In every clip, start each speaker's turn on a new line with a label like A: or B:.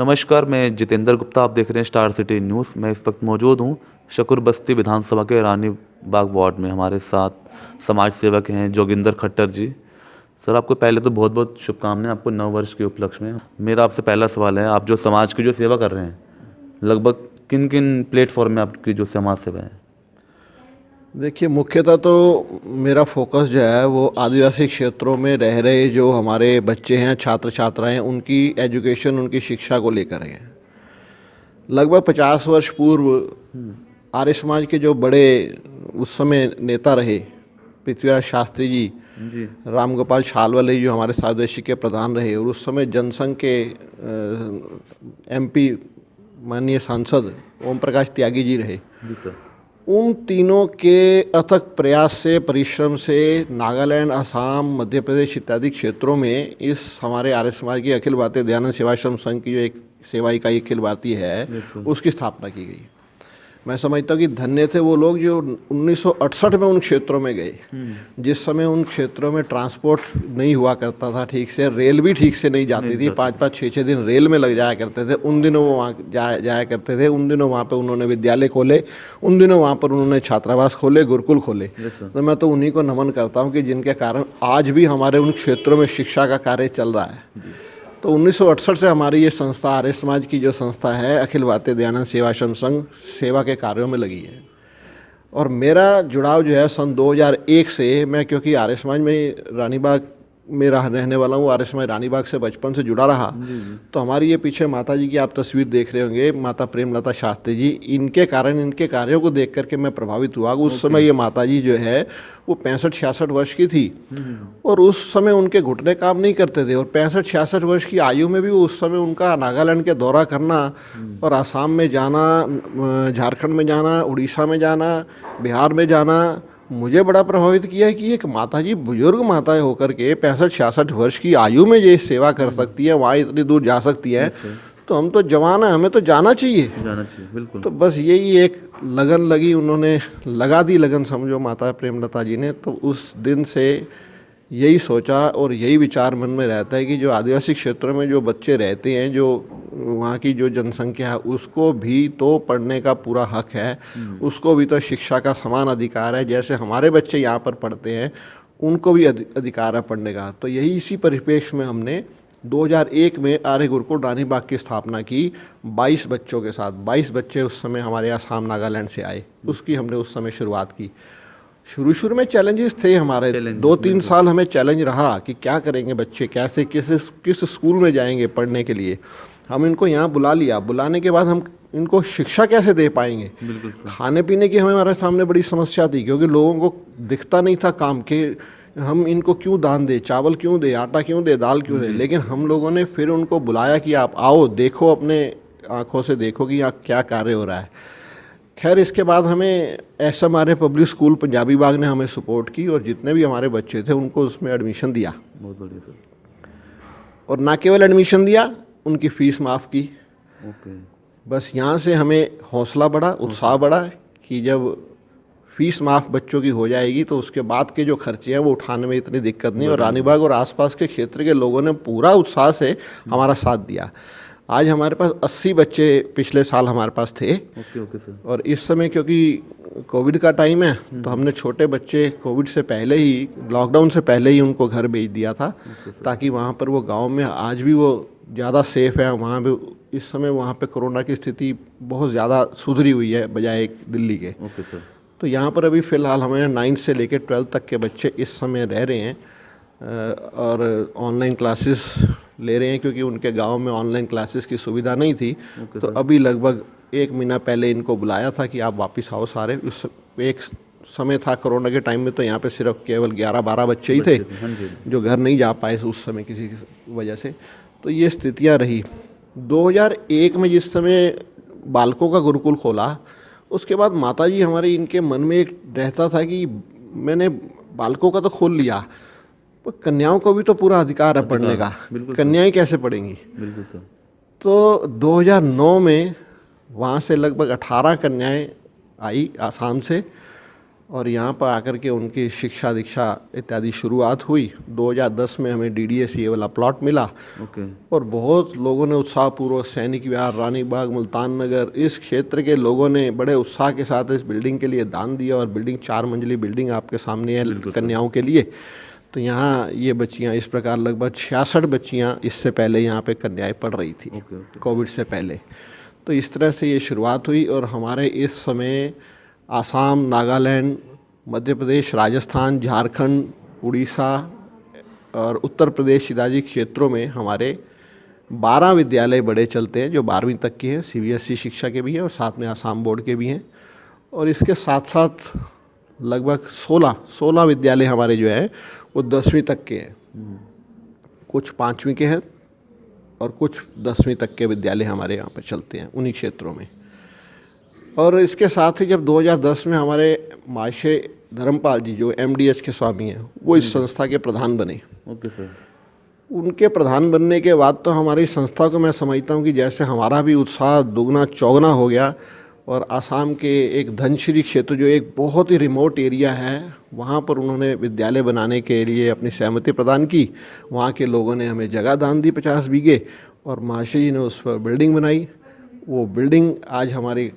A: नमस्कार, मैं जितेंद्र गुप्ता। आप देख रहे हैं स्टार सिटी न्यूज़। मैं इस वक्त मौजूद हूँ शकूर बस्ती विधानसभा के रानी बाग वार्ड में। हमारे साथ समाज सेवक हैं जोगिंदर खट्टर जी। सर, आपको पहले तो बहुत बहुत शुभकामनाएं आपको नव वर्ष के उपलक्ष्य में। मेरा आपसे पहला सवाल है, आप जो समाज की जो सेवा कर रहे हैं, लगभग किन किन प्लेटफॉर्म में आपकी जो समाज सेवा है?
B: देखिए, मुख्यतः तो मेरा फोकस जो है वो आदिवासी क्षेत्रों में रह रहे जो हमारे बच्चे हैं, छात्र छात्राएं हैं, उनकी एजुकेशन, उनकी शिक्षा को लेकर है। लगभग 50 वर्ष पूर्व आर्य समाज के जो बड़े उस समय नेता रहे, पृथ्वीराज शास्त्री जी,
A: जी।
B: राम गोपाल छालवले जो हमारे सावदेशी के प्रधान रहे, और उस समय जनसंघ के एमपी माननीय सांसद ओम प्रकाश त्यागी जी रहे।
A: जी सर।
B: उन तीनों के अथक प्रयास से, परिश्रम से नागालैंड, असम, मध्य प्रदेश इत्यादि क्षेत्रों में इस हमारे आर्य समाज की अखिल भारतीय दयानंद सेवाश्रम संघ की जो एक सेवा इकाई अखिल भारतीय है, उसकी स्थापना की गई। मैं समझता हूँ कि धन्य थे वो लोग जो 1968 में उन क्षेत्रों में गए, जिस समय उन क्षेत्रों में ट्रांसपोर्ट नहीं हुआ करता था ठीक से, रेल भी ठीक से नहीं जाती थी, 5-5, 6-6 दिन रेल में लग जाया करते थे। उन दिनों वो वहाँ जाया करते थे। उन दिनों वहाँ पे उन्होंने विद्यालय खोले, उन दिनों वहाँ पर उन्होंने छात्रावास खोले, गुरुकुल खोले। तो मैं तो उन्हीं को नमन करता हूँ कि जिनके कारण आज भी हमारे उन क्षेत्रों में शिक्षा का कार्य चल रहा है। तो 1968 से हमारी ये संस्था, आर्य समाज की जो संस्था है, अखिल भारतीय दयानंद सेवाश्रम संघ, सेवा के कार्यों में लगी है। और मेरा जुड़ाव जो है सन 2001 से, मैं क्योंकि आर्य समाज में रानीबाग में रहने वाला हूँ, आर्य समाज रानीबाग से बचपन से जुड़ा रहा। तो हमारी ये पीछे माता जी की आप तस्वीर देख रहे होंगे, माता प्रेमलता शास्त्री जी, इनके कारण, इनके कार्यों को देख करके मैं प्रभावित हुआ। उस समय ये माता जी जो है वो 65-66 वर्ष की थी, और उस समय उनके घुटने काम नहीं करते थे। और 65-66 वर्ष की आयु में भी उस समय उनका नागालैंड के दौरा करना और आसाम में जाना, झारखंड में जाना, उड़ीसा में जाना, बिहार में जाना, मुझे बड़ा प्रभावित किया है कि एक माता जी, बुजुर्ग माताएं होकर के 65-66 वर्ष की आयु में ये सेवा कर सकती है, वहाँ इतनी दूर जा सकती हैं। तो हम तो जवान हैं, हमें तो जाना चाहिए।
A: बिल्कुल।
B: तो बस यही एक लगन लगी, उन्होंने लगा दी लगन, समझो माता प्रेमलता जी ने। तो उस दिन से यही सोचा और यही विचार मन में रहता है कि जो आदिवासी क्षेत्रों में जो बच्चे रहते हैं, जो वहाँ की जो जनसंख्या है, उसको भी तो पढ़ने का पूरा हक है, उसको भी तो शिक्षा का समान अधिकार है। जैसे हमारे बच्चे यहाँ पर पढ़ते हैं, उनको भी अधिकार है पढ़ने का। तो यही इसी परिप्रेक्ष्य में हमने 2001 में आर्य गुरुकुल रानीबाग की स्थापना की, 22 बच्चों के साथ। 22 बच्चे उस समय हमारे आसाम, नागालैंड से आए, उसकी हमने उस समय शुरुआत की। शुरू में चैलेंजेस थे हमारे, 2-3 साल हमें चैलेंज रहा कि क्या करेंगे बच्चे, कैसे, किस स्कूल में जाएंगे पढ़ने के लिए। हम इनको यहाँ बुला लिया, बुलाने के बाद हम इनको शिक्षा कैसे दे पाएंगे। खाने पीने की हमारे सामने बड़ी समस्या थी, क्योंकि लोगों को दिखता नहीं था काम के, हम इनको क्यों दान दे, चावल क्यों दे, आटा क्यों दे, दाल क्यों दे। लेकिन हम लोगों ने फिर उनको बुलाया कि आप आओ, देखो, अपने आँखों से देखो कि यहाँ क्या कार्य हो रहा है। खैर, इसके बाद हमें हमारे पब्लिक स्कूल पंजाबी बाग ने हमें सपोर्ट की, और जितने भी हमारे बच्चे थे उनको उसमें एडमिशन दिया।
A: बहुत बढ़िया सर।
B: और ना केवल एडमिशन दिया, उनकी फ़ीस माफ़ की। बस यहाँ से हमें हौसला बढ़ा, उत्साह बढ़ा कि जब फ़ीस माफ़ बच्चों की हो जाएगी तो उसके बाद के जो खर्चे हैं वो उठाने में इतनी दिक्कत नहीं। और रानीबाग और आसपास के क्षेत्र के लोगों ने पूरा उत्साह से हमारा साथ दिया। आज हमारे पास 80 बच्चे पिछले साल हमारे पास थे।
A: सर।
B: और इस समय क्योंकि कोविड का टाइम है, तो हमने छोटे बच्चे कोविड से पहले ही, लॉकडाउन से पहले ही उनको घर भेज दिया था, ताकि वहाँ पर वो गांव में आज भी वो ज़्यादा सेफ़ है। वहाँ भी इस समय वहाँ पे कोरोना की स्थिति बहुत ज़्यादा सुधरी हुई है बजाय दिल्ली के। तो यहाँ पर अभी फ़िलहाल हमारे 9 से लेकर 12 तक के बच्चे इस समय रह रहे हैं, और ऑनलाइन क्लासेस ले रहे हैं, क्योंकि उनके गांव में ऑनलाइन क्लासेस की सुविधा नहीं थी। तो अभी लगभग 1 महीना पहले इनको बुलाया था कि आप वापस आओ सारे। उस एक समय था कोरोना के टाइम में, तो यहाँ पे सिर्फ केवल 11-12 बच्चे ही थे जो घर नहीं जा पाए उस समय किसी की वजह से। तो ये स्थितियाँ रही। 2001 में जिस समय बालकों का गुरुकुल खोला, उसके बाद माता जी हमारे, इनके मन में एक रहता था कि मैंने बालकों का तो खोल लिया, पर कन्याओं को भी तो पूरा अधिकार है पढ़ने का, कन्याएं कैसे पढ़ेंगी। तो 2009 में वहाँ से लगभग 18 कन्याएं आई आसाम से, और यहाँ पर आकर के उनकी शिक्षा दीक्षा इत्यादि शुरुआत हुई। 2010 में हमें DDS ये वाला प्लॉट मिला
A: ओके।
B: और बहुत लोगों ने उत्साहपूर्वक सैनिक विहार, रानी बाग, मुल्तान नगर, इस क्षेत्र के लोगों ने बड़े उत्साह के साथ इस बिल्डिंग के लिए दान दिया। और बिल्डिंग 4 मंजिली बिल्डिंग आपके सामने है कन्याओं के लिए। तो यहाँ ये बच्चियाँ इस प्रकार लगभग 66 बच्चियाँ इससे पहले यहाँ पे कन्याएं पढ़ रही थी कोविड से पहले। तो इस तरह से ये शुरुआत हुई और हमारे इस समय आसाम, नागालैंड, मध्य प्रदेश, राजस्थान, झारखंड, उड़ीसा और उत्तर प्रदेश इत्यादि क्षेत्रों में हमारे 12 विद्यालय बड़े चलते हैं जो 12वीं तक के हैं। CBSE शिक्षा के भी हैं और साथ में आसाम बोर्ड के भी हैं। और इसके साथ साथ लगभग 16 विद्यालय हमारे जो हैं वो 10वीं तक के हैं। कुछ 5वीं के हैं और कुछ 10वीं तक के विद्यालय हमारे यहाँ पर चलते हैं उन्हीं क्षेत्रों में। और इसके साथ ही जब 2010 में हमारे महाशय धर्मपाल जी जो MDH के स्वामी हैं वो इस संस्था के प्रधान बने।
A: Okay sir.
B: उनके प्रधान बनने के बाद तो हमारी संस्था को मैं समझता हूँ कि जैसे हमारा भी उत्साह दुगना चौगुना हो गया। और आसाम के एक धनसिरी क्षेत्र जो एक बहुत ही रिमोट एरिया है वहाँ पर उन्होंने विद्यालय बनाने के लिए अपनी सहमति प्रदान की। वहाँ के लोगों ने हमें जगह दान दी 50 बीघे और महाशय जी ने उस पर बिल्डिंग बनाई। वो बिल्डिंग आज हमारे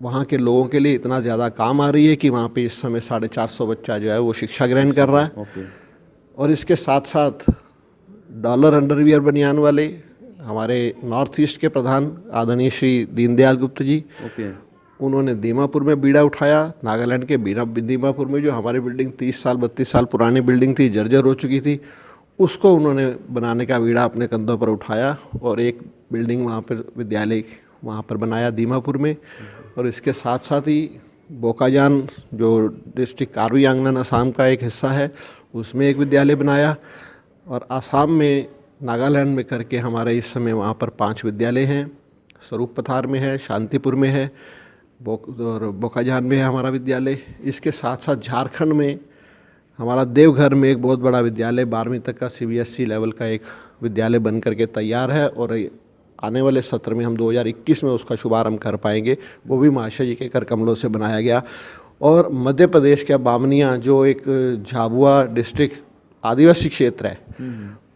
B: वहाँ के लोगों के लिए इतना ज़्यादा काम आ रही है कि वहाँ पे इस समय 450 बच्चा जो है वो शिक्षा ग्रहण कर रहा है।
A: ओके।
B: और इसके साथ साथ डॉलर अंडरवियर बनियान वाले हमारे नॉर्थ ईस्ट के प्रधान आदरणीय श्री दीनदयाल गुप्ता जी,
A: ओके।
B: उन्होंने दीमापुर में बीड़ा उठाया। नागालैंड के दीमापुर में जो हमारी बिल्डिंग 30 साल 32 साल पुरानी बिल्डिंग थी, जर्जर हो चुकी थी, उसको उन्होंने बनाने का बीड़ा अपने कंधों पर उठाया और एक बिल्डिंग वहाँ पर विद्यालय वहाँ पर बनाया दीमापुर में। और इसके साथ साथ ही बोकाजान जो डिस्ट्रिक्ट कार्बी आंगलन असम का एक हिस्सा है उसमें एक विद्यालय बनाया। और आसाम में, नागालैंड में करके हमारे इस समय वहाँ पर 5 विद्यालय हैं। स्वरूप पथार में है, शांतिपुर में है, और बोकाजान में है हमारा विद्यालय। इसके साथ साथ झारखंड में हमारा देवघर में एक बहुत बड़ा विद्यालय 12वीं तक का CBSE लेवल का एक विद्यालय बन करके तैयार है। और आने वाले सत्र में हम 2021 में उसका शुभारंभ कर पाएंगे। वो भी महाशय जी के कर कमलों से बनाया गया। और मध्य प्रदेश के बामनिया जो एक झाबुआ डिस्ट्रिक्ट आदिवासी क्षेत्र है,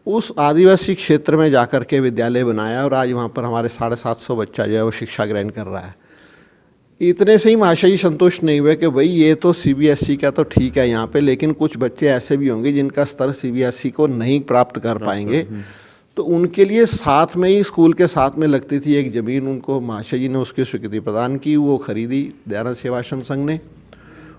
B: उस आदिवासी क्षेत्र में जाकर के विद्यालय बनाया और आज वहाँ पर हमारे 750 बच्चा जो है वो शिक्षा ग्रहण कर रहा है। इतने से ही महाशय जी संतुष्ट नहीं हुए कि भाई ये तो CBSE का तो ठीक है यहाँ पे, लेकिन कुछ बच्चे ऐसे भी होंगे जिनका स्तर CBSE को नहीं प्राप्त कर पाएंगे। तो उनके लिए साथ में ही स्कूल के साथ में लगती थी एक ज़मीन, उनको महाशय जी ने उसकी स्वीकृति प्रदान की, वो खरीदी दयानंद सेवाश्रम संघ ने।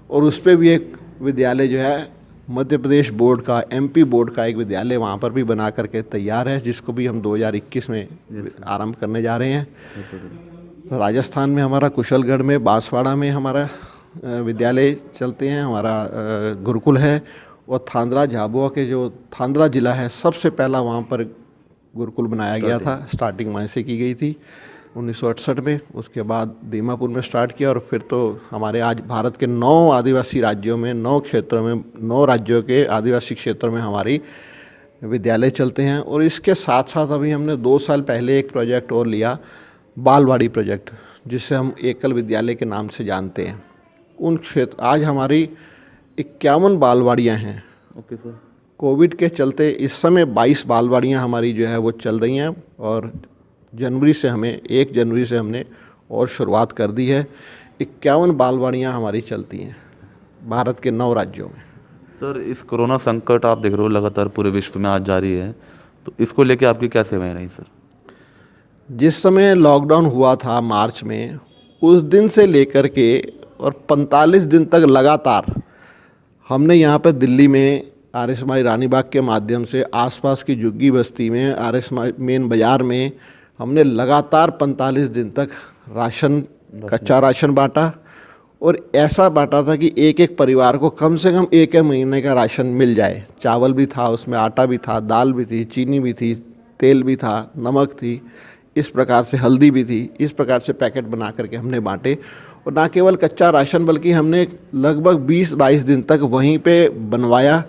B: और उस पर भी एक विद्यालय जो है मध्य प्रदेश बोर्ड का, MP बोर्ड का एक विद्यालय वहाँ पर भी बना करके तैयार है, जिसको भी हम 2021 में आरंभ करने जा रहे हैं। तो राजस्थान में हमारा कुशलगढ़ में, बांसवाड़ा में हमारा विद्यालय चलते हैं, हमारा गुरुकुल है। और थांदला झाबुआ के जो थांदला ज़िला है सबसे पहला वहाँ पर गुरुकुल बनाया गया था। स्टार्टिंग वहीं से की गई थी 1968 में। उसके बाद दीमापुर में स्टार्ट किया और फिर तो हमारे आज भारत के 9 आदिवासी राज्यों में, 9 क्षेत्रों में, 9 राज्यों के आदिवासी क्षेत्रों में हमारी विद्यालय चलते हैं। और इसके साथ साथ अभी हमने 2 साल पहले एक प्रोजेक्ट और लिया, बालवाड़ी प्रोजेक्ट, जिसे हम एकल विद्यालय के नाम से जानते हैं। उन क्षेत्र आज हमारी 51 बालवाड़ियाँ हैं।
A: Okay sir.
B: कोविड के चलते इस समय 22 बालवाड़ियाँ हमारी जो है वो चल रही हैं। और 1 जनवरी से हमने और शुरुआत कर दी है। 51 बालवाड़ियाँ हमारी चलती हैं भारत के 9 राज्यों में।
A: सर, इस कोरोना संकट आप देख रहे हो लगातार पूरे विश्व में आज जारी है, तो इसको लेके आपकी क्या सेवाएं रही सर?
B: जिस समय लॉकडाउन हुआ था मार्च में, उस दिन से लेकर के और 45 दिन तक लगातार हमने यहाँ पर दिल्ली में RSMI रानी बाग के माध्यम से आसपास की झुग्गी बस्ती में, RSMI मेन बाज़ार में हमने लगातार 45 दिन तक राशन, कच्चा राशन बांटा। और ऐसा बांटा था कि एक एक परिवार को कम से कम एक महीने का राशन मिल जाए। चावल भी था, उसमें आटा भी था, दाल भी थी, चीनी भी थी, तेल भी था, नमक थी, इस प्रकार से हल्दी भी थी। इस प्रकार से पैकेट बना करके हमने बांटे। और ना केवल कच्चा राशन बल्कि हमने लगभग 20-22 दिन तक वहीं पे बनवाया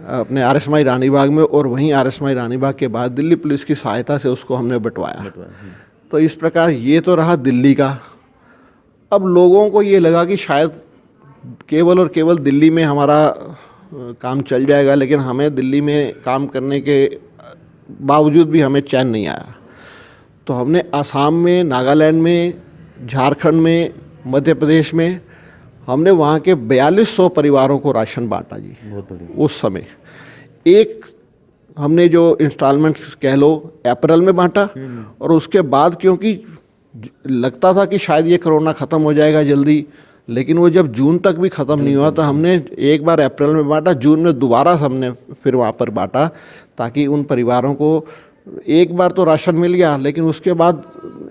B: अपने RSMI रानी बाग में। और वहीं RSMI रानी बाग के बाद दिल्ली पुलिस की सहायता से उसको हमने बंटवाया। तो इस प्रकार ये तो रहा दिल्ली का। अब लोगों को ये लगा कि शायद केवल और केवल दिल्ली में हमारा काम चल जाएगा, लेकिन हमें दिल्ली में काम करने के बावजूद भी हमें चैन नहीं आया। तो हमने असम में, नागालैंड में, झारखंड में, मध्य प्रदेश में हमने वहाँ के 4200 परिवारों को राशन बांटा जी।
A: बहुत बढ़िया।
B: उस समय एक हमने जो इंस्टॉलमेंट कह लो अप्रैल में बांटा, और उसके बाद क्योंकि लगता था कि शायद ये कोरोना ख़त्म हो जाएगा जल्दी, लेकिन वो जब जून तक भी ख़त्म नहीं हुआ तो हमने एक बार अप्रैल में बांटा, जून में दोबारा हमने फिर वहाँ पर बांटा, ताकि उन परिवारों को एक बार तो राशन मिल गया, लेकिन उसके बाद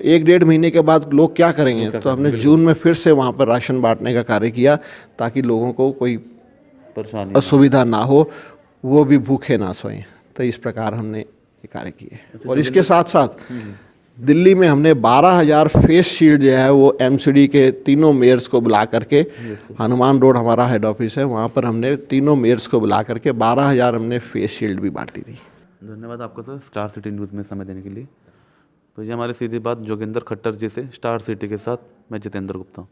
B: 1-1.5 महीने के बाद लोग क्या करेंगे। तो हमने जून में फिर से वहाँ पर राशन बांटने का कार्य किया, ताकि लोगों को कोई
A: परेशानी
B: असुविधा ना हो, वो भी भूखे ना सोएं। तो इस प्रकार हमने ये कार्य किए। और इसके साथ साथ दिल्ली में हमने 12,000 फेस शील्ड जो है वो एमसीडी के तीनों मेयर्स को बुला करके, हनुमान रोड हमारा हेड ऑफिस है, वहाँ पर हमने तीनों मेयर्स को बुला करके 12,000 हमने फेस शील्ड भी बांटी थी।
A: धन्यवाद आपका सर स्टार सिटी न्यूज़ में समय देने के लिए। तो ये हमारी सीधी बात जोगिंदर खट्टर जी से, स्टार सिटी के साथ मैं जितेंद्र गुप्ता हूँ।